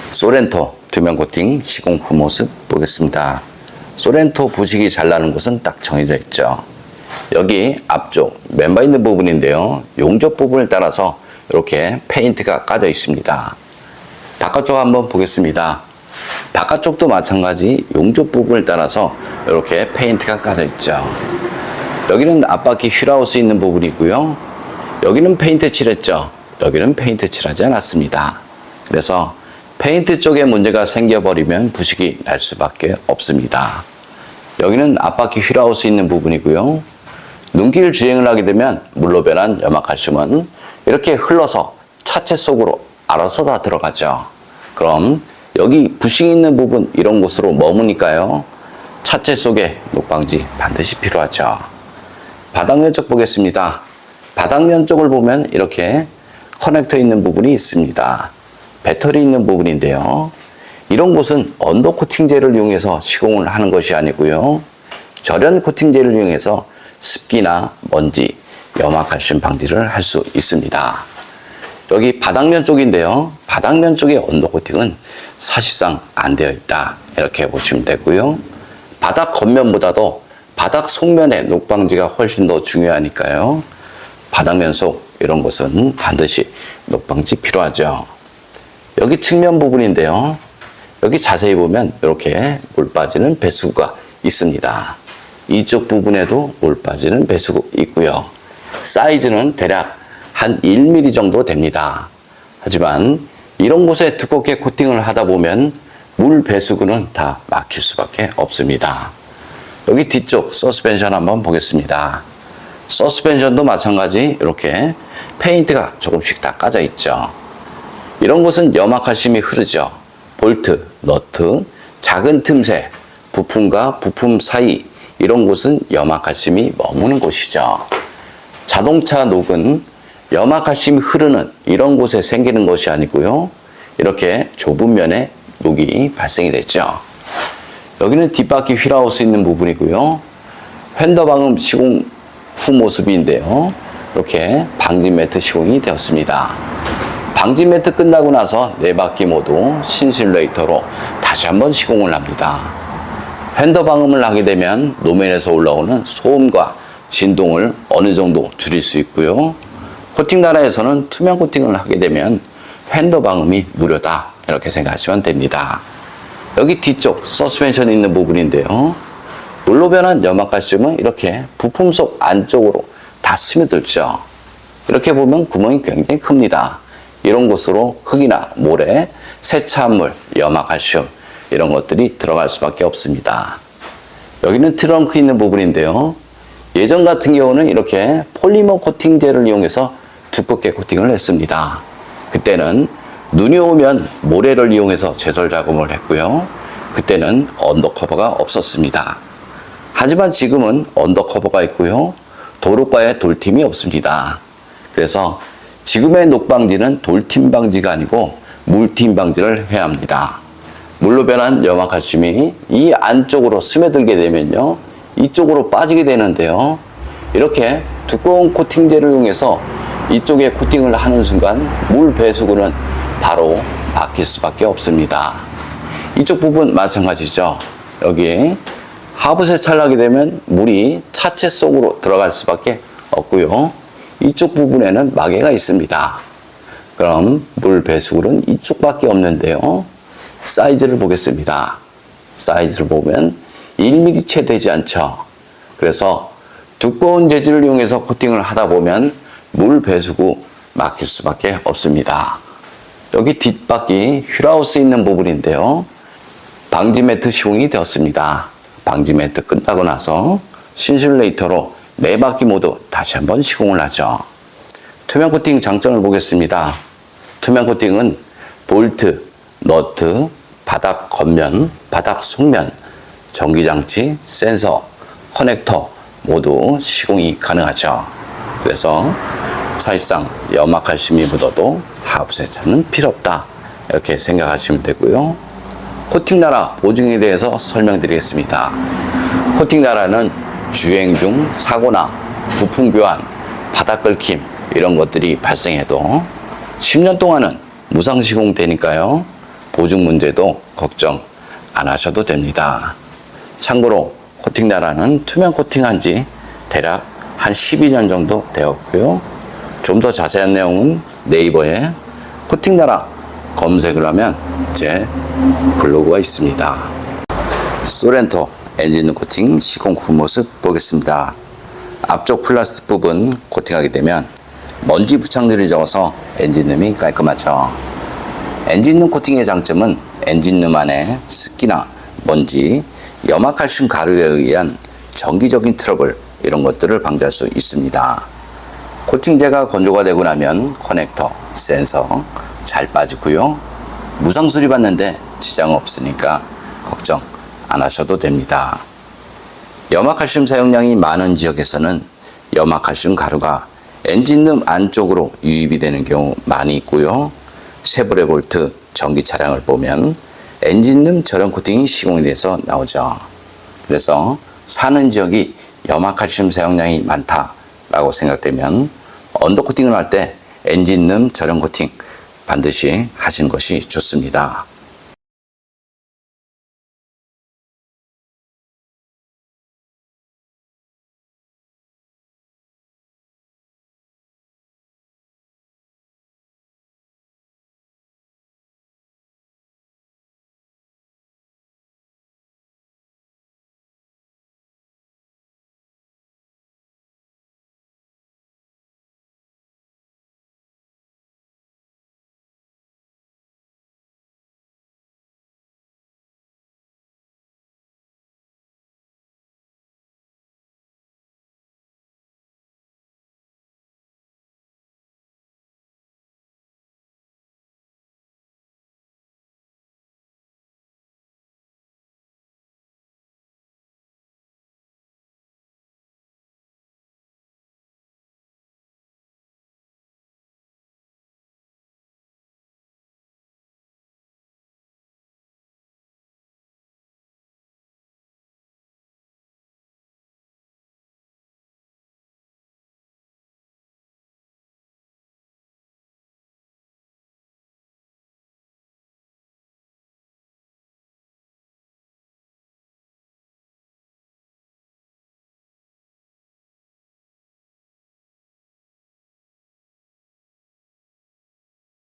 소렌토 투명 코팅 시공 후 모습 보겠습니다. 소렌토 부식이 잘 나는 곳은 딱 정해져 있죠. 여기 앞쪽 멤버 있는 부분인데요. 용접 부분을 따라서 이렇게 페인트가 까져 있습니다. 바깥쪽 한번 보겠습니다. 바깥쪽도 마찬가지 용접 부분을 따라서 이렇게 페인트가 까져 있죠. 여기는 앞바퀴 휠하우스 있는 부분이고요. 여기는 페인트 칠했죠. 여기는 페인트 칠하지 않았습니다. 그래서 페인트 쪽에 문제가 생겨버리면 부식이 날 수밖에 없습니다. 여기는 앞바퀴 휠하우스 있는 부분이고요. 눈길 주행을 하게 되면 물로 변한 염화칼슘은 이렇게 흘러서 차체 속으로 알아서 다 들어가죠. 그럼 여기 부식이 있는 부분 이런 곳으로 머무니까요. 차체 속에 녹방지 반드시 필요하죠. 바닥면 쪽 보겠습니다. 바닥면 쪽을 보면 이렇게 커넥터 있는 부분이 있습니다. 배터리 있는 부분인데요. 이런 곳은 언더 코팅제를 이용해서 시공을 하는 것이 아니고요. 절연 코팅제를 이용해서 습기나 먼지, 염화칼슘 방지를 할 수 있습니다. 여기 바닥면 쪽인데요. 바닥면 쪽의 언더 코팅은 사실상 안 되어 있다. 이렇게 보시면 되고요. 바닥 겉면보다도 바닥 속면의 녹방지가 훨씬 더 중요하니까요. 바닥면 속 이런 곳은 반드시 녹방지 필요하죠. 여기 측면 부분인데요. 여기 자세히 보면 이렇게 물 빠지는 배수구가 있습니다. 이쪽 부분에도 물 빠지는 배수구 있고요. 사이즈는 대략 한 1mm 정도 됩니다. 하지만 이런 곳에 두껍게 코팅을 하다 보면 물 배수구는 다 막힐 수밖에 없습니다. 여기 뒤쪽 서스펜션 한번 보겠습니다. 서스펜션도 마찬가지 이렇게 페인트가 조금씩 다 까져 있죠. 이런 곳은 염화칼슘이 흐르죠. 볼트, 너트, 작은 틈새, 부품과 부품 사이 이런 곳은 염화칼슘이 머무는 곳이죠. 자동차 녹은 염화칼슘이 흐르는 이런 곳에 생기는 것이 아니고요. 이렇게 좁은 면에 녹이 발생이 됐죠. 여기는 뒷바퀴 휠하우스 있는 부분이고요. 휀더 방음 시공 후 모습인데요. 이렇게 방지 매트 시공이 되었습니다. 방지 매트 끝나고 나서 네 바퀴 모두 신실레이터로 다시 한번 시공을 합니다. 휀더 방음을 하게 되면 노면에서 올라오는 소음과 진동을 어느 정도 줄일 수 있고요. 코팅 나라에서는 투명 코팅을 하게 되면 휀더 방음이 무료다. 이렇게 생각하시면 됩니다. 여기 뒤쪽 서스펜션이 있는 부분인데요. 물로 변한 염화칼슘은 이렇게 부품 속 안쪽으로 다 스며들죠. 이렇게 보면 구멍이 굉장히 큽니다. 이런 곳으로 흙이나 모래, 세차물, 염화칼슘 이런 것들이 들어갈 수밖에 없습니다. 여기는 트렁크 있는 부분인데요. 예전 같은 경우는 이렇게 폴리머 코팅제를 이용해서 두껍게 코팅을 했습니다. 그때는 눈이 오면 모래를 이용해서 제설 작업을 했고요. 그때는 언더커버가 없었습니다. 하지만 지금은 언더커버가 있고요. 도로가에 돌팀이 없습니다. 그래서 지금의 녹방지는 돌팀 방지가 아니고 물팀 방지를 해야 합니다. 물로 변한 염화칼슘이 이 안쪽으로 스며들게 되면요. 이쪽으로 빠지게 되는데요. 이렇게 두꺼운 코팅제를 이용해서 이쪽에 코팅을 하는 순간 물 배수구는 바로 막힐 수밖에 없습니다. 이쪽 부분 마찬가지죠. 여기 하부 세차를 하게 되면 물이 차체 속으로 들어갈 수밖에 없고요. 이쪽 부분에는 마개가 있습니다. 그럼 물 배수구는 이쪽밖에 없는데요. 사이즈를 보겠습니다. 사이즈를 보면 1mm 채 되지 않죠. 그래서 두꺼운 재질을 이용해서 코팅을 하다 보면 물 배수구 막힐 수밖에 없습니다. 여기 뒷바퀴 휠하우스 있는 부분인데요. 방지 매트 시공이 되었습니다. 방지 매트 끝나고 나서 신슐레이터로 네 바퀴 모두 다시 한번 시공을 하죠. 투명 코팅 장점을 보겠습니다. 투명 코팅은 볼트, 너트, 바닥 겉면, 바닥 속면, 전기장치, 센서, 커넥터 모두 시공이 가능하죠. 그래서 사실상 염화칼슘이 묻어도 하부 세차는 필요 없다. 이렇게 생각하시면 되고요. 코팅 나라 보증에 대해서 설명드리겠습니다. 코팅 나라는 주행 중 사고나 부품 교환, 바닥 긁힘 이런 것들이 발생해도 10년 동안은 무상 시공되니까요. 보증 문제도 걱정 안 하셔도 됩니다. 참고로 코팅나라는 투명 코팅한 지 대략 한 12년 정도 되었고요. 좀 더 자세한 내용은 네이버에 코팅나라 검색을 하면 제 블로그가 있습니다. 소렌토 엔진 코팅 시공 후 모습 보겠습니다. 앞쪽 플라스틱 부분 코팅하게 되면 먼지 부착률이 적어서 엔진룸이 깔끔하죠. 엔진룸 코팅의 장점은 엔진룸 안에 습기나 먼지, 염화칼슘 가루에 의한 정기적인 트러블 이런 것들을 방지할 수 있습니다. 코팅제가 건조가 되고 나면 커넥터, 센서 잘 빠지고요. 무상 수리받는데 지장 없으니까 걱정 안 하셔도 됩니다. 염화칼슘 사용량이 많은 지역에서는 염화칼슘 가루가 엔진룸 안쪽으로 유입이 되는 경우 많이 있고요. 쉐보레 볼트 전기 차량을 보면 엔진룸 저렴 코팅이 시공이 돼서 나오죠. 그래서 사는 지역이 염화칼슘 사용량이 많다라고 생각되면 언더코팅을 할 때 엔진룸 저렴 코팅 반드시 하시는 것이 좋습니다.